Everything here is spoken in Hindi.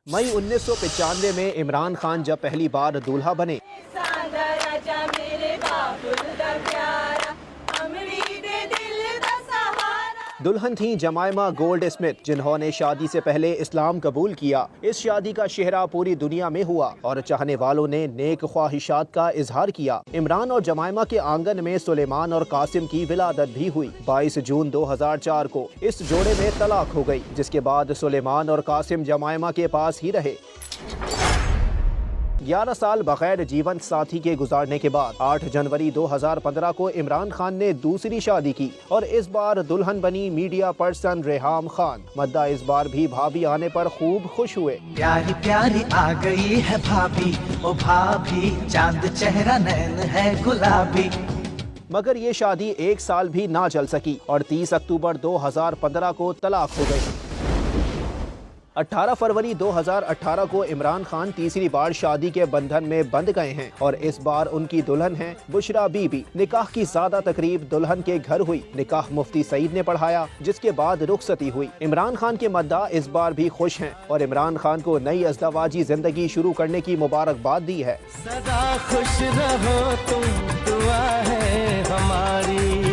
मई 1995 में इमरान खान जब पहली बार दूल्हा बने, दुल्हन थी जमाइमा गोल्ड स्मिथ, जिन्होंने शादी से पहले इस्लाम कबूल किया। इस शादी का शेहरा पूरी दुनिया में हुआ और चाहने वालों ने नेक ख्वाहिशात का इजहार किया। इमरान और जमाइमा के आंगन में सुलेमान और कासिम की विलादत भी हुई। 22 जून 2004 को इस जोड़े में तलाक हो गई, जिसके बाद सुलेमान और कासिम जमाइमा के पास ही रहे। 11 साल बगैर जीवन साथी के गुजारने के बाद 8 जनवरी 2015 को इमरान खान ने दूसरी शादी की और इस बार दुल्हन बनी मीडिया पर्सन रेहाम खान। मद्दा इस बार भी भाभी आने पर खूब खुश हुए। प्यारी प्यारी आ गई है भाभी, ओ भाभी, चांद चेहरा नैन है गुलाबी। मगर ये शादी 1 साल भी ना चल सकी और 30 अक्टूबर 2015 को तलाक हो गई। 18 फरवरी 2018 को इमरान खान तीसरी बार शादी के बंधन में बंध गए हैं और इस बार उनकी दुल्हन हैं बुशरा बीबी। निकाह की सादा तकरीब दुल्हन के घर हुई। निकाह मुफ्ती सईद ने पढ़ाया, जिसके बाद रुखसती हुई। इमरान खान के मद्दा इस बार भी खुश हैं और इमरान खान को नई अज़दवाजी जिंदगी शुरू करने की मुबारकबाद दी है। सदा खुश रहो तुम, दुआ है हमारी।